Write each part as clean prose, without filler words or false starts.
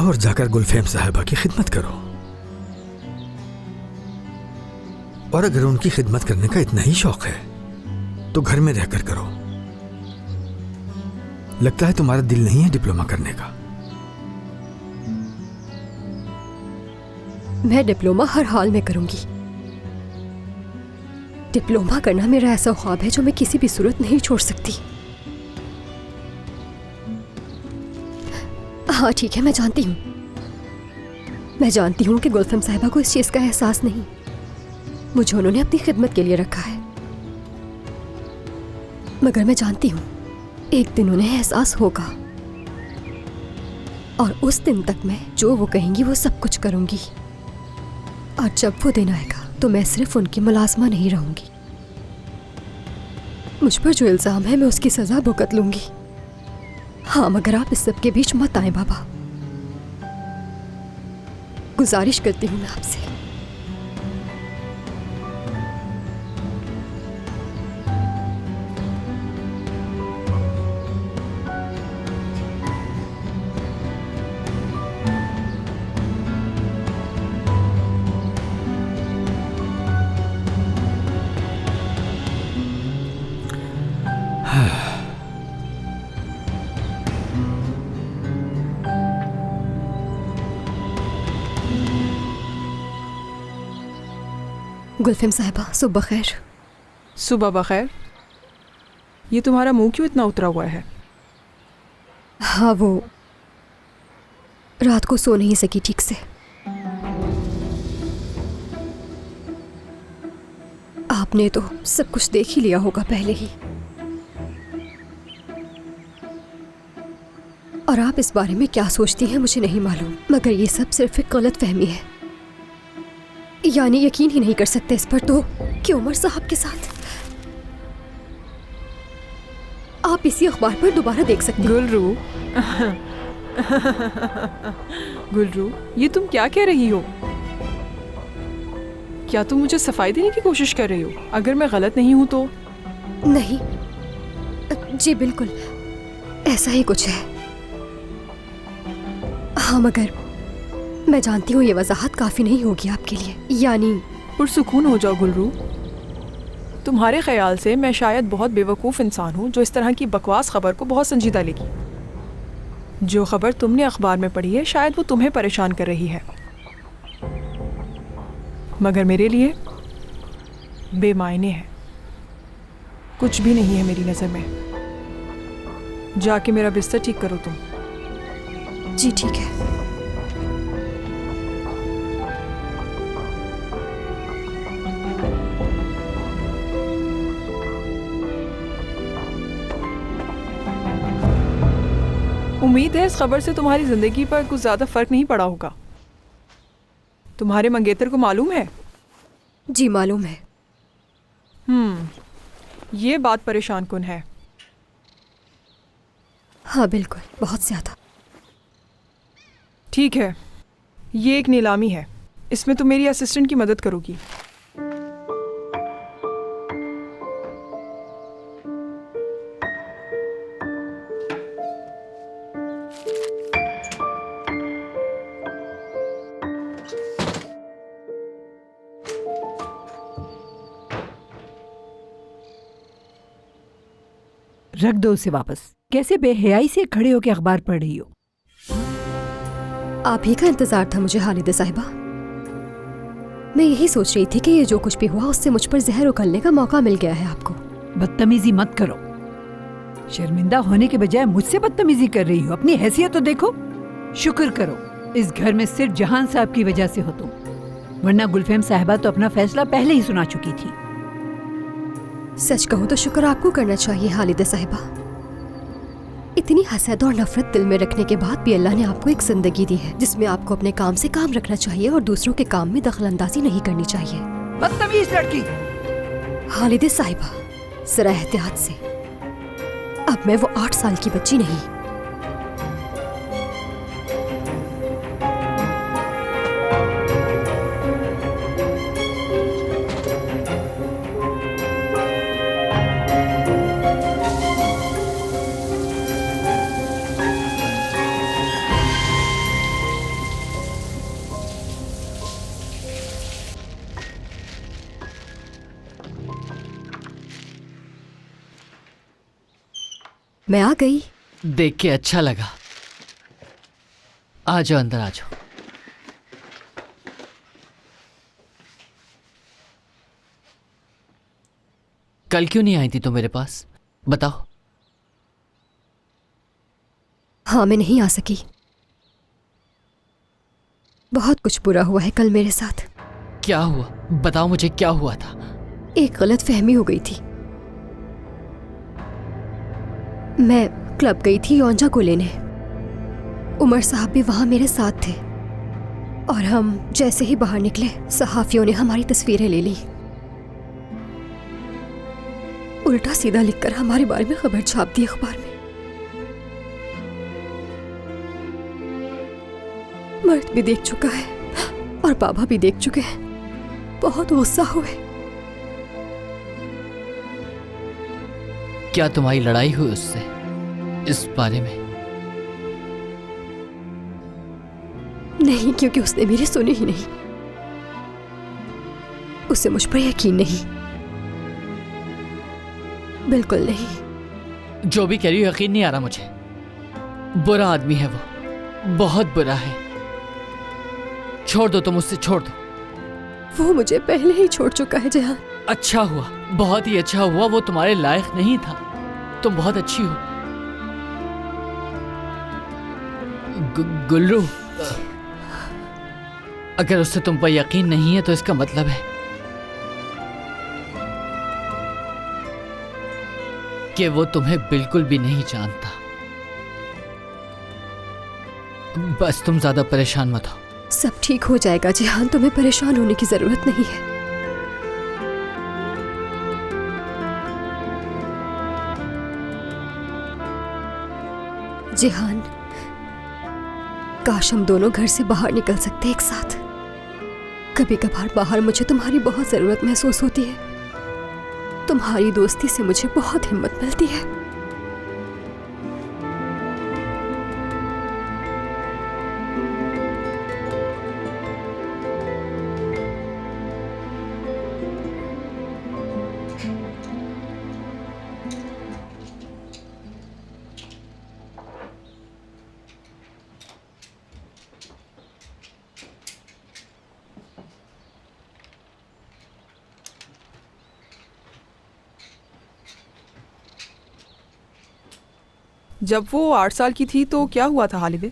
जाओ और जाकर गुलफेम साहिबा की खिदमत करो। और अगर उनकी खिदमत करने का इतना ही शौक है तो घर में रहकर करो। लगता है तुम्हारा दिल नहीं है डिप्लोमा करने का। मैं डिप्लोमा हर हाल में करूंगी। डिप्लोमा करना मेरा ऐसा ख्वाब है जो मैं किसी भी सूरत नहीं छोड़ सकती। हाँ ठीक है, मैं जानती हूँ कि गुलफम साहिबा को इस चीज का एहसास नहीं। मुझे उन्होंने अपनी खिदमत के लिए रखा है, मगर मैं जानती हूँ एक दिन उन्हें एहसास होगा और उस दिन तक मैं जो वो कहेंगी वो सब कुछ करूंगी। और जब वो दिन आएगा तो मैं सिर्फ उनकी मुलाजमा नहीं रहूंगी। मुझ पर जो इल्जाम है मैं उसकी सजा भुगत लूंगी। हाँ, मगर आप इस सब के बीच मत आए बाबा। गुजारिश करती हूँ मैं आपसे। गुलफिम साहिबा, सुबह खैर। सुबह बखैर। ये तुम्हारा मुंह क्यों इतना उतरा हुआ है? हाँ, वो रात को सो नहीं सकी ठीक से। आपने तो सब कुछ देख ही लिया होगा पहले ही, और आप इस बारे में क्या सोचती हैं मुझे नहीं मालूम, मगर ये सब सिर्फ एक गलत फहमी है। यानी यकीन ही नहीं कर सकते इस पर तो कि उमर साहब के साथ। आप इसी अखबार पर दोबारा देख सकते हैं। गुलरू, ये तुम क्या कह रही हो? क्या तुम मुझे सफाई देने की कोशिश कर रही हो? अगर मैं गलत नहीं हूं तो? नहीं जी, बिल्कुल ऐसा ही कुछ है। हाँ, मगर मैं जानती हूँ ये वजाहत काफी नहीं होगी आपके लिए। यानी पुरसुकून हो जाओ गुलरू। तुम्हारे ख्याल से मैं शायद बहुत बेवकूफ़ इंसान हूँ जो इस तरह की बकवास खबर को बहुत संजीदा लेगी। जो खबर तुमने अखबार में पढ़ी है शायद वो तुम्हें परेशान कर रही है, मगर मेरे लिए बेमायने है, कुछ भी नहीं है मेरी नज़र में। जाके मेरा बिस्तर ठीक करो तुम। जी ठीक है। उम्मीद है इस खबर से तुम्हारी जिंदगी पर कुछ ज्यादा फर्क नहीं पड़ा होगा। तुम्हारे मंगेतर को मालूम है? जी मालूम है। ये बात परेशान कुन है। हाँ बिल्कुल, बहुत ज्यादा। ठीक है, ये एक नीलामी है, इसमें तुम मेरी असिस्टेंट की मदद करोगी। रख दो उसे वापस। कैसे बेहयाई से खड़े होकर अखबार पढ़ रही हो? आप ही का इंतजार था मुझे हालिदा साहिबा। मैं यही सोच रही थी कि ये जो कुछ भी हुआ उससे मुझ पर जहर उगलने का मौका मिल गया है आपको। बदतमीजी मत करो। शर्मिंदा होने के बजाय मुझसे बदतमीजी कर रही हो। अपनी हैसियत तो देखो। शुक्र करो इस घर में सिर्फ जहान साहब की वजह से हो तुम, वरना गुलफेम साहिबा तो अपना फैसला पहले ही सुना चुकी थी। सच कहूँ तो शुक्र आपको करना चाहिए हालिदा साहिबा। इतनी हसद और नफरत दिल में रखने के बाद भी अल्लाह ने आपको एक जिंदगी दी है जिसमें आपको अपने काम से काम रखना चाहिए और दूसरों के काम में दखलंदाजी नहीं करनी चाहिए। बदतमीज लड़की। हालिदा साहिबा, जरा एहतियात से। अब मैं वो 8 साल की बच्ची नहीं। मैं आ गई। देख के अच्छा लगा। आ जाओ, अंदर आ जाओ। कल क्यों नहीं आई थी तुम मेरे पास, बताओ? हाँ, मैं नहीं आ सकी। बहुत कुछ बुरा हुआ है कल मेरे साथ। क्या हुआ, बताओ मुझे, क्या हुआ था? एक गलत फहमी हो गई थी। मैं क्लब गई थी योंजा को लेने। उमर साहब भी वहां मेरे साथ थे और हम जैसे ही बाहर निकले, सहाफियों ने हमारी तस्वीरें ले ली। उल्टा सीधा लिखकर हमारे बारे में खबर छाप दी अखबार में। मर्द भी देख चुका है और बाबा भी देख चुके हैं। बहुत गुस्सा हुए। क्या तुम्हारी लड़ाई हुई उससे इस बारे में? नहीं, क्योंकि उसने मेरी सुनी ही नहीं। उसे मुझ पर यकीन नहीं, बिल्कुल नहीं। जो भी कह रही हो यकीन नहीं आ रहा मुझे। बुरा आदमी है वो, बहुत बुरा है। छोड़ दो, तुम उससे छोड़ दो। वो मुझे पहले ही छोड़ चुका है जहां। अच्छा हुआ, बहुत ही अच्छा हुआ। वो तुम्हारे लायक नहीं था। तुम बहुत अच्छी हो। गुल्लू, अगर उससे तुम पर यकीन नहीं है तो इसका मतलब है कि वो तुम्हें बिल्कुल भी नहीं जानता। बस तुम ज्यादा परेशान मत हो। सब ठीक हो जाएगा जिहान, तुम्हें परेशान होने की जरूरत नहीं है। जिहान, काश हम दोनों घर से बाहर निकल सकते एक साथ। कभी कभार बाहर मुझे तुम्हारी बहुत जरूरत महसूस होती है। तुम्हारी दोस्ती से मुझे बहुत हिम्मत मिलती है। जब वो 8 साल की थी तो क्या हुआ था हालिदे?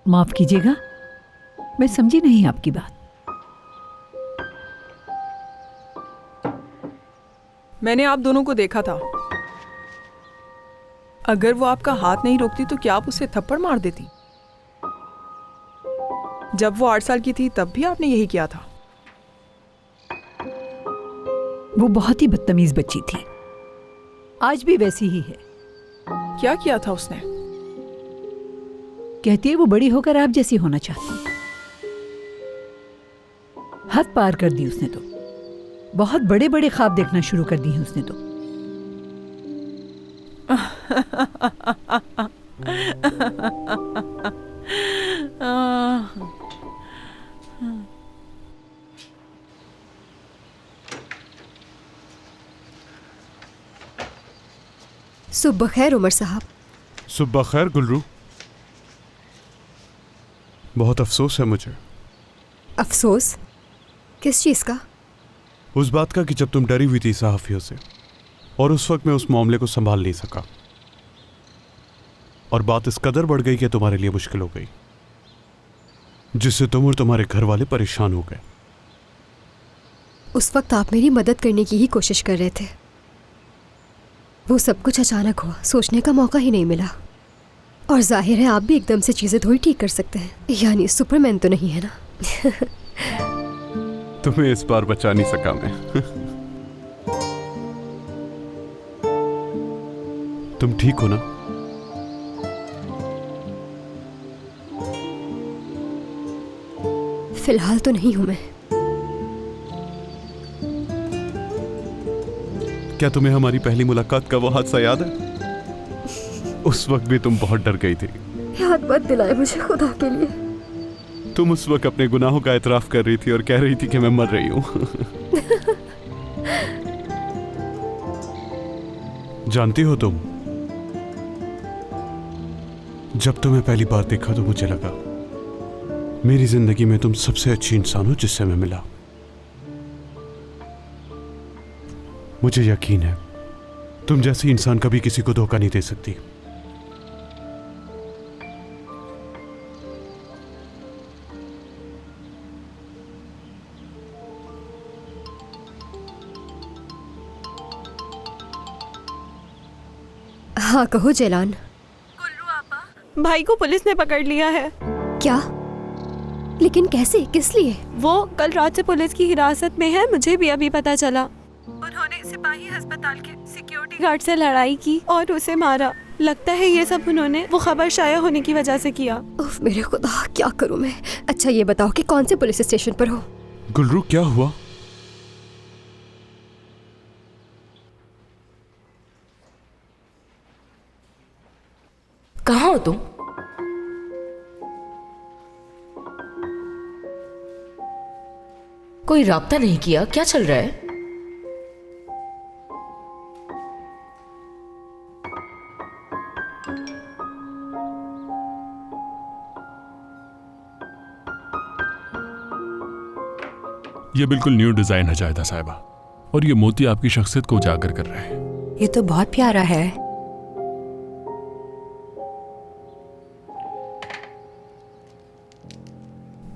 माफ कीजिएगा, मैं समझी नहीं आपकी बात। मैंने आप दोनों को देखा था। अगर वो आपका हाथ नहीं रोकती तो क्या आप उसे थप्पड़ मार देती? जब वो 8 साल की थी तब भी आपने यही किया था। वो बहुत ही बदतमीज बच्ची थी, आज भी वैसी ही है। क्या किया था उसने? कहती है वो बड़ी होकर आप जैसी होना चाहती है। हद पार कर दी उसने तो। बहुत बड़े बड़े ख्वाब देखना शुरू कर दी हैं उसने तो। सुबह खैर उमर साहब। सुबह खैर गुलरू। बहुत अफसोस है मुझे। अफसोस? किस चीज का? उस बात का कि जब तुम डरी हुई थी सहाफियों से और उस वक्त मैं उस मामले को संभाल नहीं सका और बात इस कदर बढ़ गई कि तुम्हारे लिए मुश्किल हो गई, जिससे तुम और तुम्हारे घर वाले परेशान हो गए। उस वक्त आप मेरी मदद करने की ही कोशिश कर रहे थे। वो सब कुछ अचानक हुआ, सोचने का मौका ही नहीं मिला। और जाहिर है आप भी एकदम से चीजें थोड़ी ठीक कर सकते हैं, यानी सुपरमैन तो नहीं है ना। तुम्हें इस बार बचा नहीं सका मैं। तुम ठीक हो ना? फिलहाल तो नहीं हूं मैं। क्या तुम्हें हमारी पहली मुलाकात का वो हादसा याद है? उस वक्त भी तुम बहुत डर गई थी। याद मत दिलाए मुझे खुदा के लिए। तुम उस वक्त अपने गुनाहों का एतराफ कर रही थी और कह रही थी कि मैं मर रही हूं। जानती हो तुम, जब तुम्हें पहली बार देखा तो मुझे लगा मेरी जिंदगी में तुम सबसे अच्छी इंसान हो जिससे मैं मिला। मुझे यकीन है तुम जैसी इंसान कभी किसी को धोखा नहीं दे सकती। हाँ कहो जैलान। भाई को पुलिस ने पकड़ लिया है। क्या? लेकिन कैसे, किस लिए? वो कल रात से पुलिस की हिरासत में है, मुझे भी अभी पता चला। उन्होंने सिपाही अस्पताल के सिक्योरिटी गार्ड से लड़ाई की और उसे मारा। लगता है ये सब उन्होंने वो खबर शाया होने की वजह से किया। उफ मेरे खुदा, क्या करूं मैं। अच्छा ये बताओ कि कौन से पुलिस स्टेशन पर हो? गुलरू क्या हुआ? कहाँ हो तुम? कोई राब्ता नहीं किया? क्या चल रहा है? ये बिल्कुल न्यू डिजाइन है जायदा साहिबा, और ये मोती आपकी शख्सियत को उजागर कर रहे हैं। ये तो बहुत प्यारा है।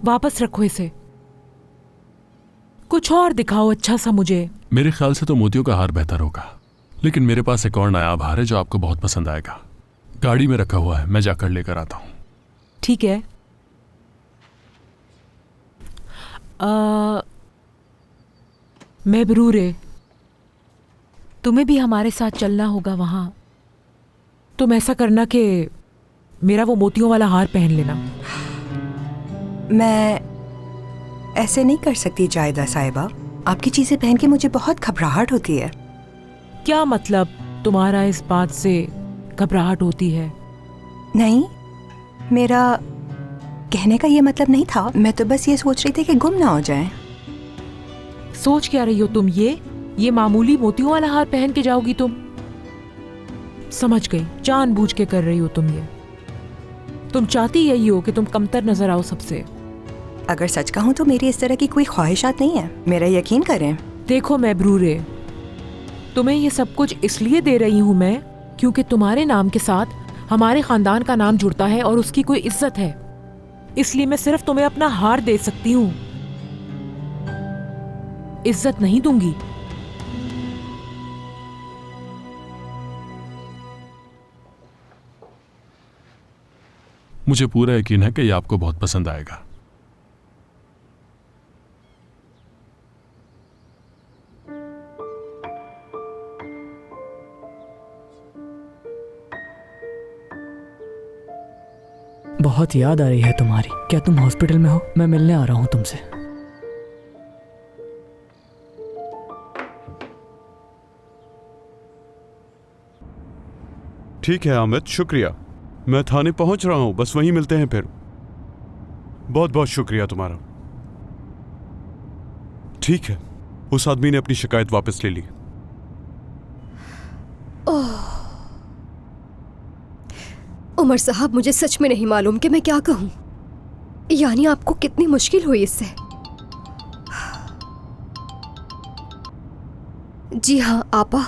वापस रखो इसे, कुछ और दिखाओ अच्छा सा मुझे। मेरे ख्याल से तो मोतियों का हार बेहतर होगा, लेकिन मेरे पास एक और नायाब हार है जो आपको बहुत पसंद आएगा। गाड़ी में रखा हुआ है, मैं जाकर लेकर आता हूँ। ठीक है। महबरूरे, तुम्हें भी हमारे साथ चलना होगा वहां। तुम ऐसा करना कि मेरा वो मोतियों वाला हार पहन लेना। मैं ऐसे नहीं कर सकती जायदा साहिबा, आपकी चीजें पहन के मुझे बहुत घबराहट होती है। क्या मतलब तुम्हारा इस बात से घबराहट होती है? नहीं, मेरा कहने का ये मतलब नहीं था। मैं तो बस ये सोच रही थी कि गुम ना हो जाए। सोच क्या रही हो तुम? ये मामूली मोतियों वाला हार पहन के जाओगी तुम? समझ गई, जानबूझ के कर रही हो तुम ये। तुम चाहती यही हो कि तुम कमतर नजर आओ सबसे। अगर सच कहूँ तो मेरी इस तरह की कोई ख्वाहिशात नहीं है, मेरा यकीन करें। देखो महबरूरे, तुम्हें ये सब कुछ इसलिए दे रही हूँ मैं क्योंकि तुम्हारे नाम के साथ हमारे खानदान का नाम जुड़ता है और उसकी कोई इज्जत है। इसलिए मैं सिर्फ तुम्हें अपना हार दे सकती हूँ, इज्जत नहीं दूंगी। मुझे पूरा यकीन है कि ये आपको बहुत पसंद आएगा। बहुत याद आ रही है तुम्हारी। क्या तुम हॉस्पिटल में हो? मैं मिलने आ रहा हूं तुमसे। ठीक है अमित, शुक्रिया। मैं थाने पहुंच रहा हूं, बस वहीं मिलते हैं फिर। बहुत बहुत शुक्रिया तुम्हारा। ठीक है, उस आदमी ने अपनी शिकायत वापस ले ली। उमर साहब, मुझे सच में नहीं मालूम कि मैं क्या कहूं। यानी आपको कितनी मुश्किल हुई इससे? जी हाँ आपा,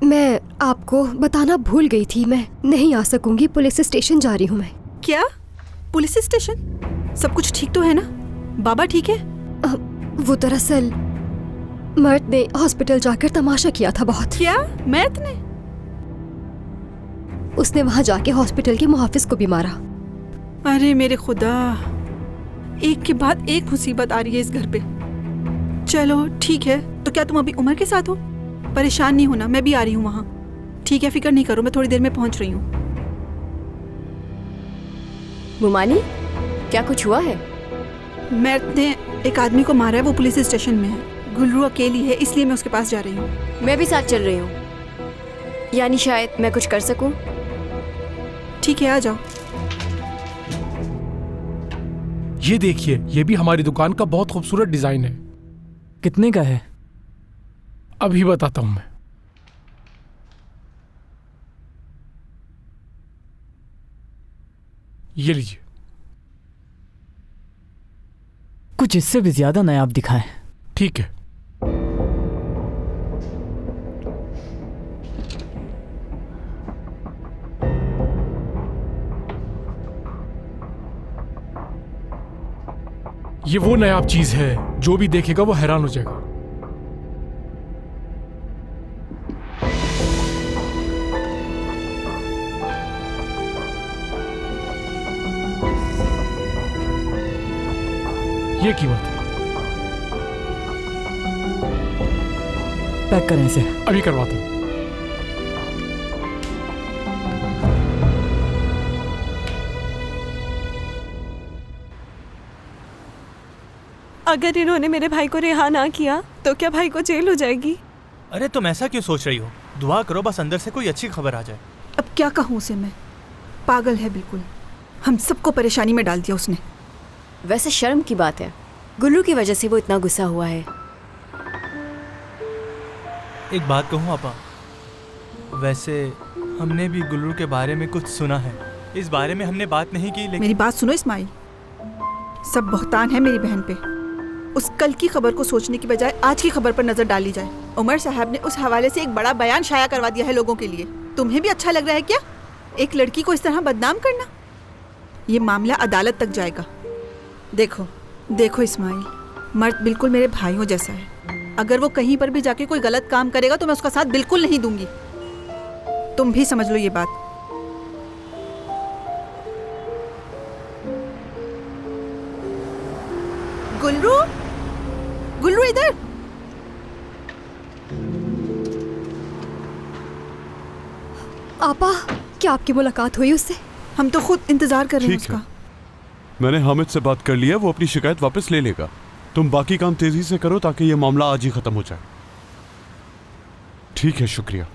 मैं आपको बताना भूल गई थी। मैं नहीं आ सकूंगी, पुलिस स्टेशन जा रही हूँ मैं। क्या? Police station? सब कुछ ठीक तो है ना? बाबा ठीक है? वो दरअसल मर्द ने हॉस्पिटल जाकर तमाशा किया था बहुत। क्या? मर्द ने? उसने वहां जाके हॉस्पिटल के मुहाफिज को भी मारा। अरे मेरे खुदा, एक के बाद एक मुसीबत आ रही है इस घर पे। चलो ठीक है, तो क्या तुम अभी उमर के साथ हो? परेशान नहीं होना, मैं भी आ रही हूँ वहाँ। ठीक है, फिक्र नहीं करो, मैं थोड़ी देर में पहुँच रही हूँ। मुमानी, क्या कुछ हुआ है? मर्द ने एक आदमी को मारा है, वो पुलिस स्टेशन में है। गुलरू अकेली है, इसलिए मैं उसके पास जा रही हूँ। मैं भी साथ चल रही हूँ, यानी शायद मैं कुछ कर सकूँ। ठीक है, आ जाओ। ये देखिए, ये भी हमारी दुकान का बहुत खूबसूरत डिजाइन है। कितने का है? अभी बताता हूं मैं। ये लीजिए। कुछ इससे भी ज्यादा नायाब दिखाएं। ठीक है। ये वो नायाब चीज है, जो भी देखेगा वो हैरान हो जाएगा। ये कीमत पैक करें इसे। अभी करवाता हूं। अगर इन्होंने मेरे भाई को रिहा ना किया तो क्या भाई को जेल हो जाएगी? अरे तुम ऐसा क्यों सोच रही हो? दुआ करो बस अंदर से कोई अच्छी खबर आ जाए। अब क्या कहूँ उसे मैं, पागल है बिल्कुल। हम सबको परेशानी में डाल दिया उसने। वैसे शर्म की बात है, गुल्लू की वजह से वो इतना गुस्सा हुआ है। एक बात कहूँ आपा, वैसे हमने भी गुल्लू के बारे में कुछ सुना है। इस बारे में हमने बात नहीं की, लेकिन मेरी बात सुनो इस्माइल, सब बहतान है मेरी बहन पे। उस कल की खबर को सोचने की बजाय आज की खबर पर नजर डाली जाए। उमर साहब ने उस हवाले से एक बड़ा बयान शाया करवा दिया है लोगों के लिए। तुम्हें भी अच्छा लग रहा है क्या एक लड़की को इस तरह बदनाम करना? ये मामला अदालत तक जाएगा। देखो देखो इस्माइल, मर्द बिल्कुल मेरे भाइयों जैसा है। अगर वो कहीं पर भी जाके कोई गलत काम करेगा तो मैं उसका साथ बिल्कुल नहीं दूंगी। तुम भी समझ लो ये बात। गुल्लू, गुल्लू इधर। आपा, क्या आपकी मुलाकात हुई उससे? हम तो खुद इंतजार कर रहे हैं उसका। मैंने हामिद से बात कर लिया, वो अपनी शिकायत वापस ले लेगा। तुम बाकी काम तेजी से करो ताकि ये मामला आज ही खत्म हो जाए। ठीक है, शुक्रिया।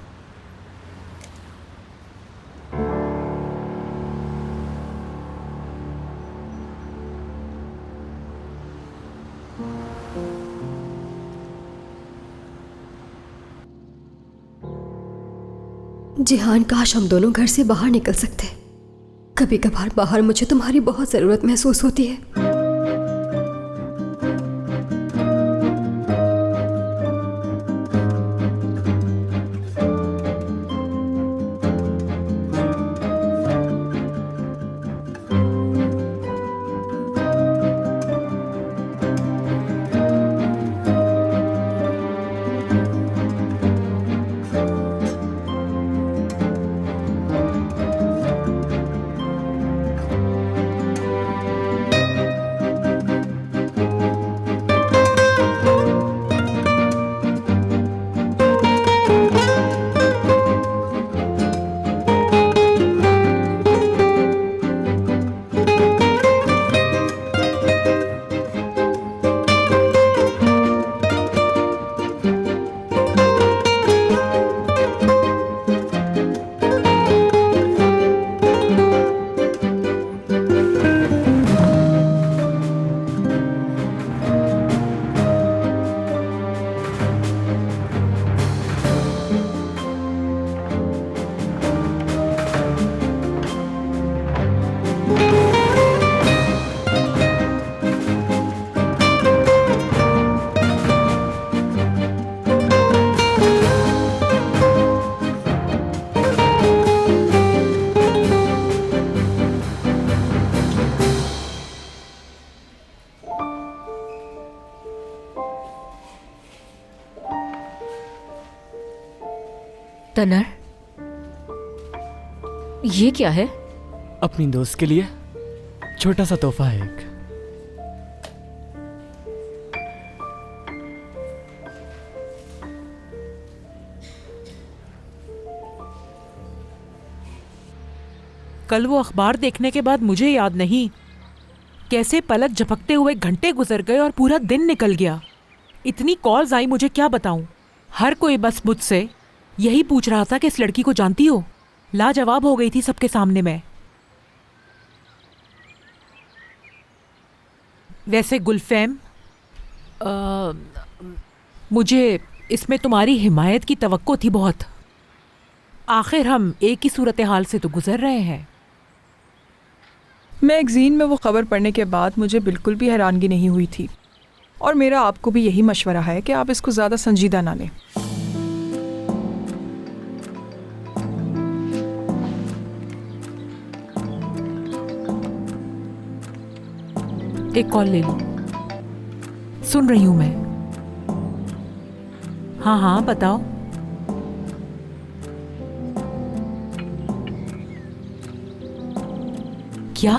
जिहान, काश हम दोनों घर से बाहर निकल सकते। कभी कभार बाहर मुझे तुम्हारी बहुत जरूरत महसूस होती है। तनर, ये क्या है? अपनी दोस्त के लिए छोटा सा तोहफा है एक। कल वो अखबार देखने के बाद मुझे याद नहीं कैसे पलक झपकते हुए घंटे गुजर गए और पूरा दिन निकल गया। इतनी कॉल्स आई, मुझे क्या बताऊं। हर कोई बस मुझसे यही पूछ रहा था कि इस लड़की को जानती हो। लाजवाब हो गई थी सबके सामने मैं। वैसे गुलफैम, मुझे इसमें तुम्हारी हिमायत की तवक्को थी बहुत। आखिर हम एक ही सूरत हाल से तो गुजर रहे हैं। मैगजीन में वो खबर पढ़ने के बाद मुझे बिल्कुल भी हैरानगी नहीं हुई थी, और मेरा आपको भी यही मशवरा है कि आप इसको ज़्यादा संजीदा ना लें। एक कॉल ले लो। सुन रही हूं मैं। हाँ हाँ बताओ। क्या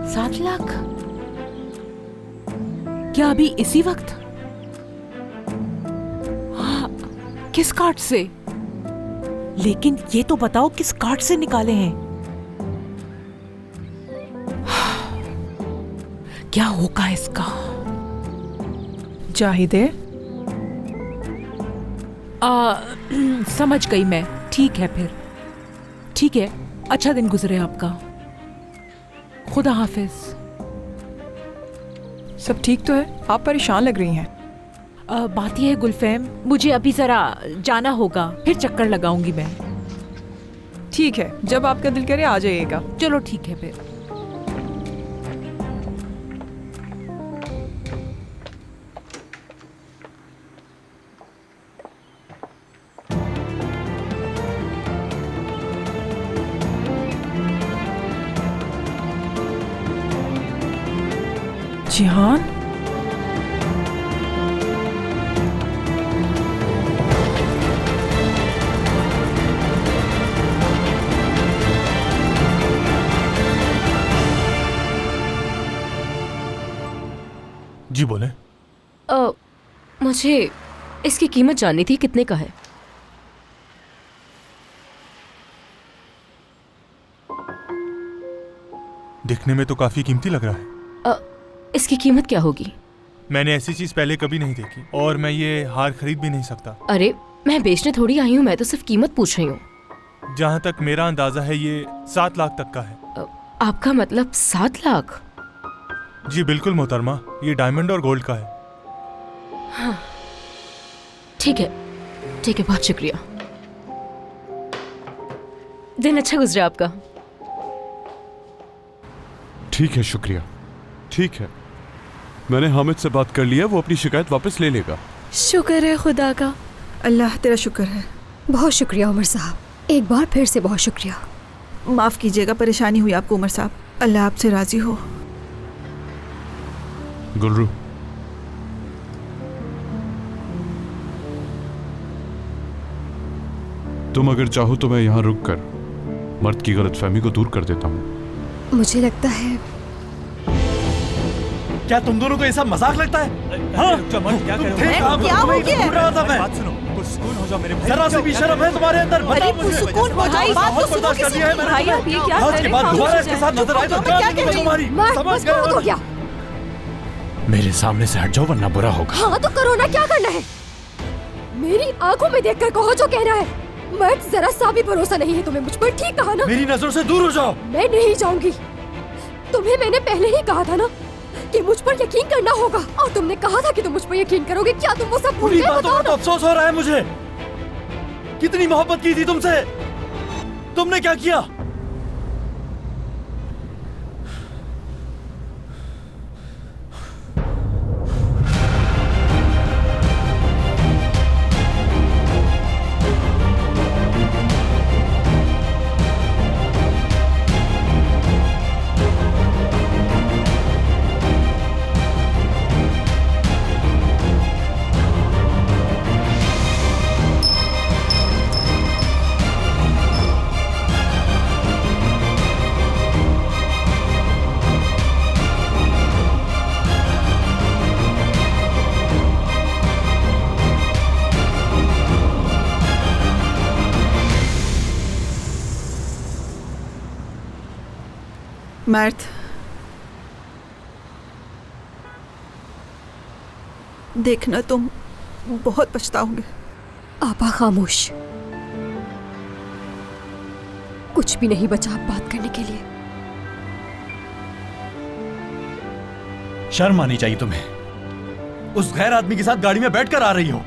7 लाख? क्या अभी इसी वक्त? हाँ, किस कार्ड से? लेकिन ये तो बताओ किस कार्ड से निकाले हैं? क्या होगा इसका? जाहिदे, समझ गई मैं। ठीक है फिर, ठीक है। अच्छा दिन गुजरे आपका। खुदा हाफिज। सब ठीक तो है? आप परेशान लग रही हैं। बात यह है गुलफैम, मुझे अभी जरा जाना होगा, फिर चक्कर लगाऊंगी मैं। ठीक है, जब आपका दिल करे आ जाइएगा। चलो ठीक है फिर। जिहान, जी बोले। मुझे इसकी कीमत जाननी थी, कितने का है? दिखने में तो काफी कीमती लग रहा है। इसकी कीमत क्या होगी? मैंने ऐसी चीज पहले कभी नहीं देखी, और मैं ये हार खरीद भी नहीं सकता। अरे मैं बेचने थोड़ी आई हूँ, मैं तो सिर्फ कीमत पूछ रही हूँ। जहाँ तक मेरा अंदाजा है ये 7 लाख तक का है। आपका मतलब 7 लाख? जी बिल्कुल मोहतरमा, ये डायमंड और गोल्ड का है। हाँ ठीक है, ठीक है, बहुत शुक्रिया। दिन अच्छा गुजरा आपका। ठीक है, शुक्रिया। ठीक है, मैंने हामिद से बात कर लिया, वो अपनी शिकायत वापस ले लेगा। शुक्र है खुदा का। अल्लाह तेरा शुक्र है। बहुत शुक्रिया उमर साहब, एक बार फिर से बहुत शुक्रिया। माफ़ कीजिएगा, परेशानी हुई आपको उमर साहब। अल्लाह आपसे राजी हो। गुलरू, तुम अगर चाहो तो मैं यहाँ रुक कर मर्द की गलतफहमी को दूर कर देता हूँ। मुझे लगता है क्या तुम दोनों को ऐसा मजाक लगता है? हाँ? क्या हो गया? बात सुनो, कुछ सुकून हो जाओ मेरे भाई। जरा सी भी शर्म है तुम्हारे अंदर? बताओ मुझे। सुकून हो जाओ, बात तो सुनो किसी की। भाई आप ये क्या कर रहे हैं? आज के बाद दोबारा इसके साथ नजर आए तो क्या करूंगा तुम्हारी? समझ गए हो? क्या? मेरे सामने से हट जाओ वरना बुरा होगा। हाँ तो करो ना, क्या करना है? मेरी आंखों में देखकर कहो जो कहना है। मर्द जरा सा भी भरोसा नहीं है तुम्हें मुझ पर, ठीक कहा ना? मेरी नजरों से दूर हो जाओ। मैं नहीं जाऊंगी। तुम्हें मैंने पहले ही कहा था ना कि मुझ पर यकीन करना होगा, और तुमने कहा था कि तुम मुझ पर यकीन करोगे। क्या तुम वो सब भूल गए? बताओ ना। अफसोस हो रहा है मुझे। कितनी मोहब्बत की थी तुमसे, तुमने क्या किया? मर्द, देखना तुम बहुत पछताओगे। आपा खामोश, कुछ भी नहीं बचा अब बात करने के लिए। शर्म आनी चाहिए तुम्हें। उस गैर आदमी के साथ गाड़ी में बैठकर आ रही हो,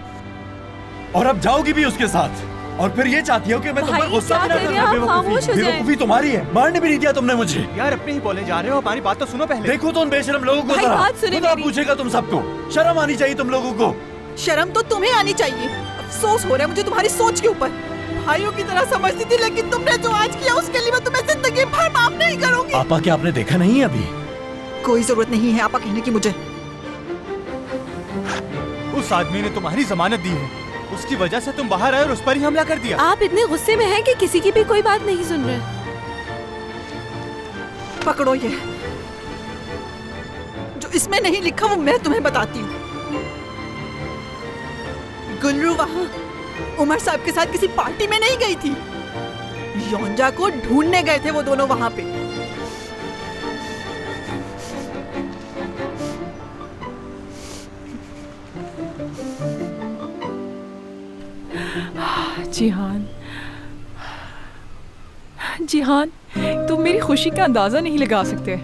और अब जाओगी भी उसके साथ। और फिर ये चाहती हो कि मैं तुम पर भाई, गुस्सा क्या भी ना कर रहे हैं आप? खामोश हो जाएं। बेवकूफी तुम्हारी है, मारने भी नहीं दिया तुमने मुझे। यार अपने ही बोले जा रहे हो, हमारी बात तो सुनो पहले। देखो तो उन बेशरम लोगों को भाई, जरा। बात सुने खुदा मेरी। पूछेगा तुम सबको, शर्म आनी चाहिए तुम लोगों को। शर्म तो तुम्हें आनी चाहिए। अफसोस हो रहा है मुझे तुम्हारी सोच के ऊपर। भाइयों की तरह समझती थी, लेकिन तुमने जो आज किया उसके लिए मैं तुम्हें जिंदगी भर माफ नहीं करूंगी। आपा क्या आपने देखा नहीं अभी? कोई जरूरत नहीं है आपा कहने की मुझे। उस आदमी ने तुम्हारी जमानत दी है, उसकी वजह से तुम बाहर आए और उस पर ही हमला कर दिया। आप इतने गुस्से में हैं कि किसी की भी कोई बात नहीं सुन रहे। पकड़ो ये, जो इसमें नहीं लिखा वो मैं तुम्हें बताती हूँ। गुल्रू वहाँ उमर साहब के साथ किसी पार्टी में नहीं गई थी, योंजा को ढूंढने गए थे वो दोनों वहाँ पे। जिहान, जिहान, तुम मेरी खुशी का अंदाजा नहीं लगा सकते।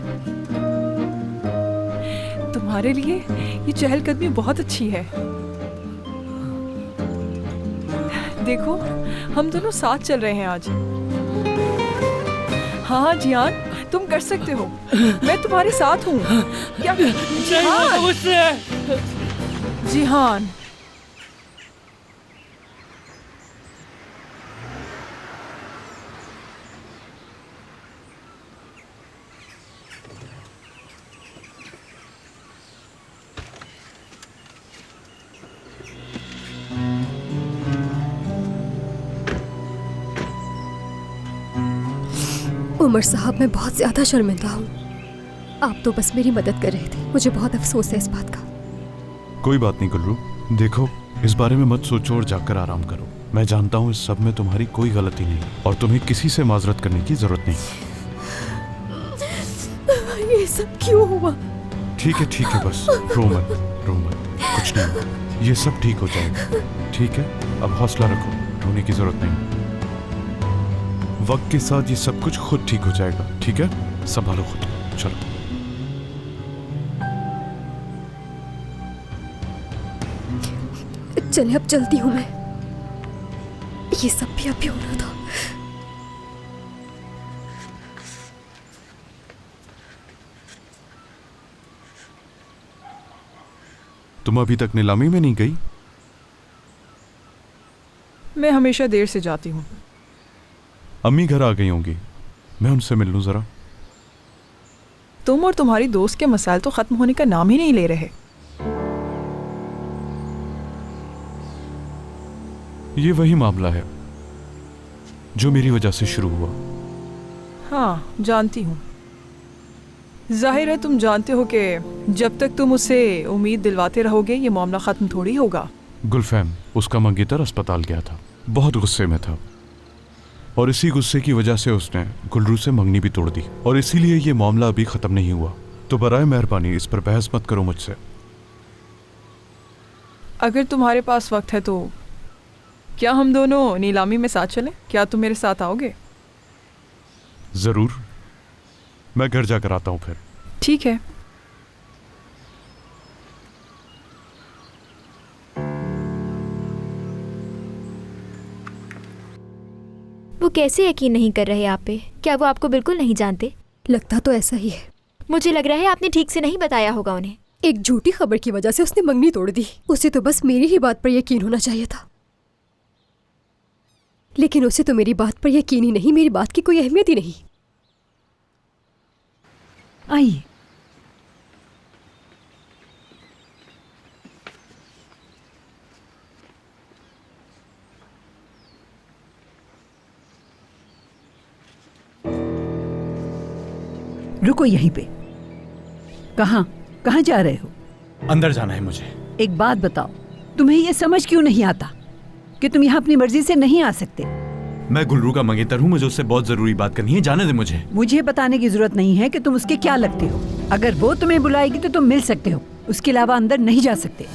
तुम्हारे लिए ये चहलकदमी बहुत अच्छी है। देखो, हम दोनों साथ चल रहे हैं आज। हाँ जिहान, तुम कर सकते हो, मैं तुम्हारे साथ हूँ। क्या जिहान? जिहान, उमर साहब, मैं बहुत ज्यादा शर्मिंदा हूँ। आप तो बस मेरी मदद कर रहे थे। मुझे बहुत अफसोस है इस बात का। कोई बात नहीं गुल्रू, देखो इस बारे में मत सोचो और जाकर आराम करो। मैं जानता हूँ इस सब में तुम्हारी कोई गलती नहीं और तुम्हें किसी से माजरत करने की जरूरत नहीं। ये सब क्यों हुआ? ठीक है बस रो मत, कुछ नहीं हुआ। ये सब ठीक हो जाएगा, ठीक है? अब हौसला रखो, रोने की जरूरत नहीं। वक्त के साथ ये सब कुछ खुद ठीक हो जाएगा, ठीक है? संभालो खुद को, चलो। चले अब चलती हूँ मैं। ये सब भी अभी होना था। तुम अभी तक नीलामी में नहीं गई? मैं हमेशा देर से जाती हूँ। अम्मी घर आ गई होंगी, मैं उनसे मिल लूं जरा। तुम और तुम्हारी दोस्त के मसाइल तो खत्म होने का नाम ही नहीं ले रहे। ये वही मामला है जो मेरी वजह से शुरू हुआ। हाँ, जानती हूँ। जाहिर है तुम जानते हो कि जब तक तुम उसे उम्मीद दिलवाते रहोगे ये मामला खत्म थोड़ी होगा। गुलफैम, उसका मंगेतर अस्पताल गया था, बहुत गुस्से में था और इसी गुस्से की वजह से उसने गुलरू से मंगनी भी तोड़ दी और इसीलिए ये मामला अभी खत्म नहीं हुआ। तो बराए मेहरबानी इस पर बहस मत करो मुझसे। अगर तुम्हारे पास वक्त है तो क्या हम दोनों नीलामी में साथ चलें? क्या तुम मेरे साथ आओगे? जरूर, मैं घर जाकर आता हूँ फिर। ठीक है। वो कैसे यकीन नहीं कर रहे आप पे? क्या वो आपको बिल्कुल नहीं जानते? लगता तो ऐसा ही है। मुझे लग रहा है आपने ठीक से नहीं बताया होगा उन्हें। एक झूठी खबर की वजह से उसने मंगनी तोड़ दी। उसे तो बस मेरी ही बात पर यकीन होना चाहिए था, लेकिन उसे तो मेरी बात पर यकीन ही नहीं, मेरी बात की कोई अहमियत ही नहीं। आइए। रुको यहीं पे। कहाँ जा रहे हो? अंदर जाना है मुझे। एक बात बताओ, तुम्हें ये समझ क्यों नहीं आता कि तुम यहाँ अपनी मर्जी से नहीं आ सकते? मैं गुलरू का मंगेतर हूँ, मुझे उससे बहुत जरूरी बात करनी है, जाने दे मुझे। मुझे बताने की जरूरत नहीं है कि तुम उसके क्या लगते हो। अगर वो तुम्हें बुलाएगी तो तुम मिल सकते हो, उसके अलावा अंदर नहीं जा सकते।